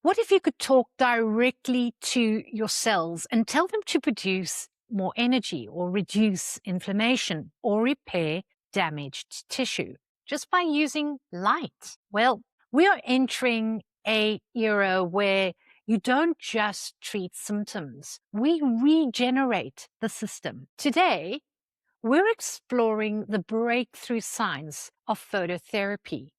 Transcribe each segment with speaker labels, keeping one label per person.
Speaker 1: What if you could talk directly to your cells and tell them to produce more energy or reduce inflammation or repair damaged tissue just by using light? Well, we are entering an era where you don't just treat symptoms, we regenerate the system. Today, we're exploring the breakthrough science of phototherapy,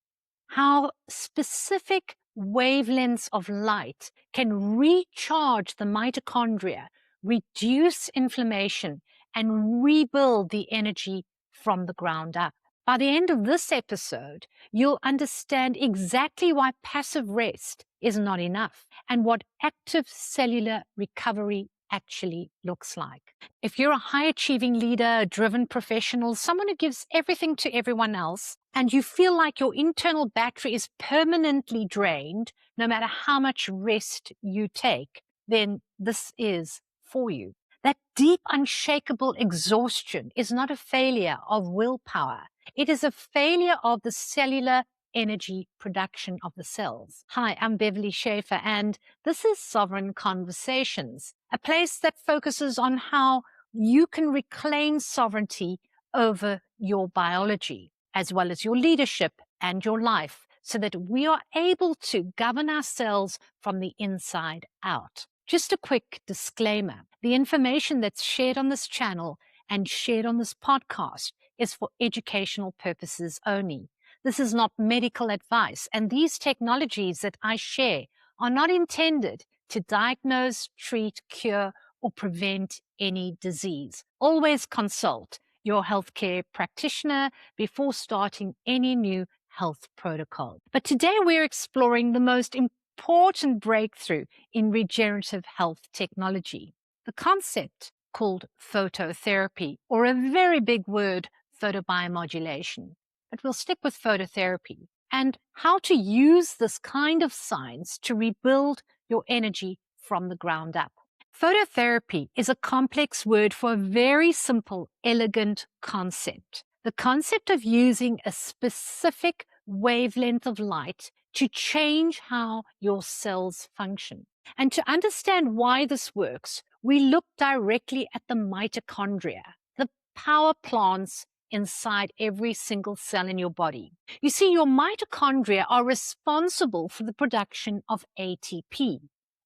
Speaker 1: how specific wavelengths of light can recharge the mitochondria, reduce inflammation, and rebuild the energy from the ground up. By the end of this episode, you'll understand exactly why passive rest is not enough and what active cellular recovery actually looks like. If you're a high-achieving leader, a driven professional, someone who gives everything to everyone else, and you feel like your internal battery is permanently drained, no matter how much rest you take, then this is for you. That deep, unshakable exhaustion is not a failure of willpower. It is a failure of the cellular energy production of the cells. Hi, I'm Beverly Schaefer, and this is Sovereign Conversations, a place that focuses on how you can reclaim sovereignty over your biology, as well as your leadership and your life, so that we are able to govern ourselves from the inside out. Just a quick disclaimer. The information that's shared on this channel and shared on this podcast is for educational purposes only. This is not medical advice, and these technologies that I share are not intended to diagnose, treat, cure, or prevent any disease. Always consult your healthcare practitioner before starting any new health protocol. But today we're exploring the most important breakthrough in regenerative health technology, the concept called phototherapy, or a very big word, photobiomodulation. But we'll stick with phototherapy and how to use this kind of science to rebuild your energy from the ground up. Phototherapy is a complex word for a very simple, elegant concept. The concept of using a specific wavelength of light to change how your cells function. And to understand why this works, we look directly at the mitochondria, the power plants inside every single cell in your body. You see, your mitochondria are responsible for the production of ATP,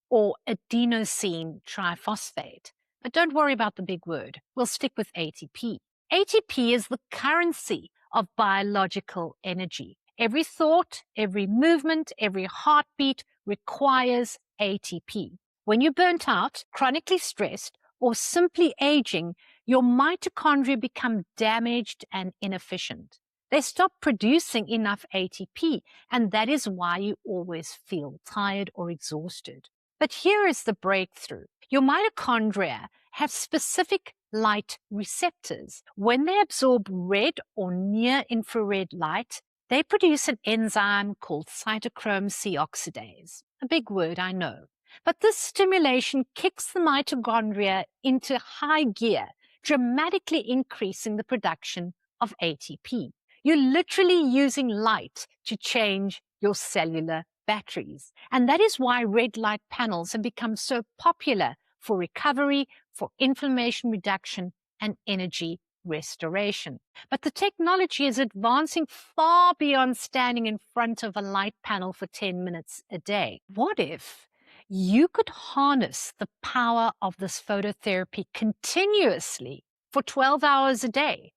Speaker 1: or adenosine triphosphate. But don't worry about the big word. We'll stick with ATP. ATP is the currency of biological energy. Every thought, every movement, every heartbeat requires ATP. When you're burnt out, chronically stressed, or simply aging, your mitochondria become damaged and inefficient. They stop producing enough ATP, and that is why you always feel tired or exhausted. But here is the breakthrough. Your mitochondria have specific light receptors. When they absorb red or near-infrared light, they produce an enzyme called cytochrome C oxidase. A big word, I know. But this stimulation kicks the mitochondria into high gear, dramatically increasing the production of ATP. You're literally using light to change your cellular batteries. And that is why red light panels have become so popular for recovery, for inflammation reduction, and energy restoration. But the technology is advancing far beyond standing in front of a light panel for 10 minutes a day. What if you could harness the power of this phototherapy continuously for 12 hours a day,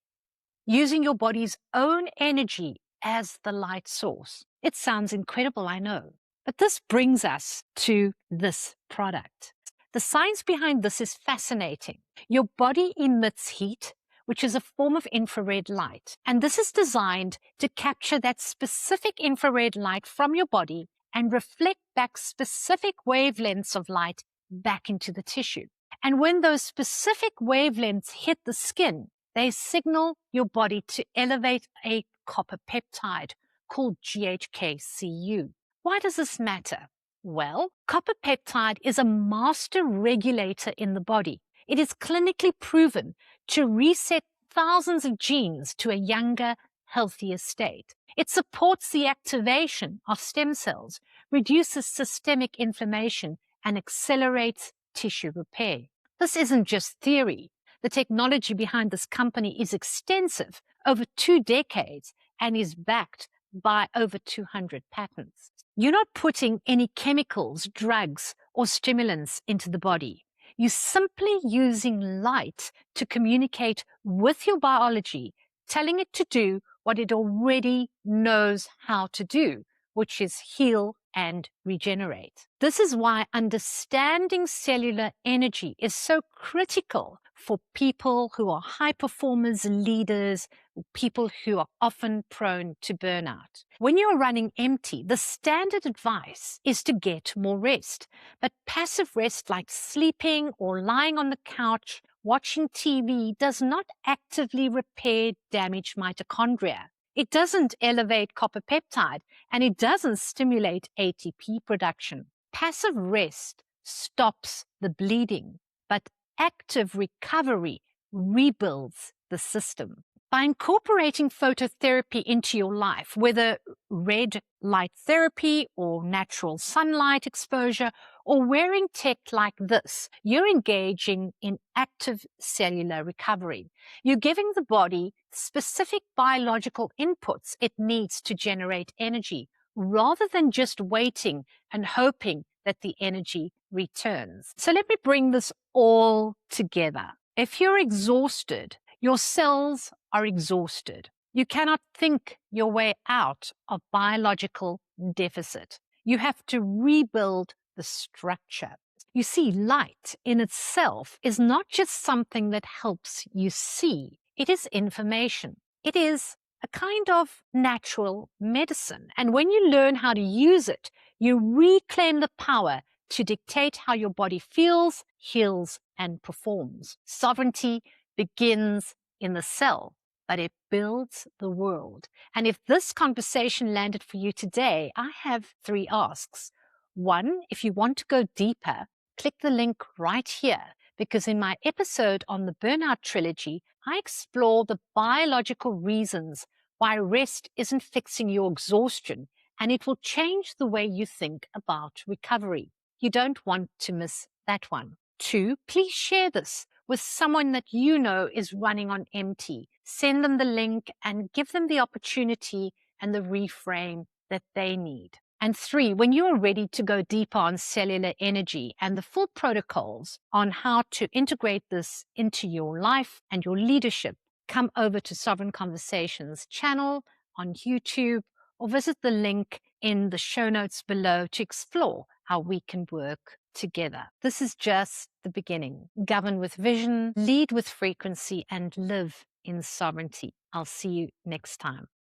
Speaker 1: using your body's own energy as the light source? It sounds incredible, I know. But this brings us to this product. The science behind this is fascinating. Your body emits heat, which is a form of infrared light. And this is designed to capture that specific infrared light from your body and reflect back specific wavelengths of light back into the tissue. And when those specific wavelengths hit the skin, they signal your body to elevate a copper peptide called GHK-Cu. Why does this matter? Well, copper peptide is a master regulator in the body. It is clinically proven to reset thousands of genes to a younger, healthier state. It supports the activation of stem cells, reduces systemic inflammation, and accelerates tissue repair. This isn't just theory. The technology behind this company is extensive, over 2 decades, and is backed by over 200 patents. You're not putting any chemicals, drugs, or stimulants into the body. You're simply using light to communicate with your biology, telling it to do what it already knows how to do, which is heal and regenerate. This is why understanding cellular energy is so critical for people who are high performers, leaders, people who are often prone to burnout. When you're running empty, the standard advice is to get more rest. But passive rest like sleeping or lying on the couch, watching TV, does not actively repair damaged mitochondria. It doesn't elevate copper peptide, and it doesn't stimulate ATP production. Passive rest stops the bleeding, but active recovery rebuilds the system. By incorporating phototherapy into your life, whether red light therapy or natural sunlight exposure or wearing tech like this, you're engaging in active cellular recovery. You're giving the body specific biological inputs it needs to generate energy, rather than just waiting and hoping that the energy returns. So let me bring this all together. If you're exhausted, your cells are exhausted. You cannot think your way out of biological deficit. You have to rebuild the structure. You see, light in itself is not just something that helps you see. It is information. It is a kind of natural medicine. And when you learn how to use it, you reclaim the power to dictate how your body feels, heals, and performs. Sovereignty begins in the cell, but it builds the world. And if this conversation landed for you today, I have 3 asks. 1, if you want to go deeper, click the link right here, because in my episode on the Burnout Trilogy, I explore the biological reasons why rest isn't fixing your exhaustion, and it will change the way you think about recovery. You don't want to miss that one. 2, please share this with someone that you know is running on empty. Send them the link and give them the opportunity and the reframe that they need. And 3, when you are ready to go deeper on cellular energy and the full protocols on how to integrate this into your life and your leadership, come over to Sovereign Conversations channel on YouTube or visit the link in the show notes below to explore how we can work together. This is just the beginning. Govern with vision, lead with frequency, and live in sovereignty. I'll see you next time.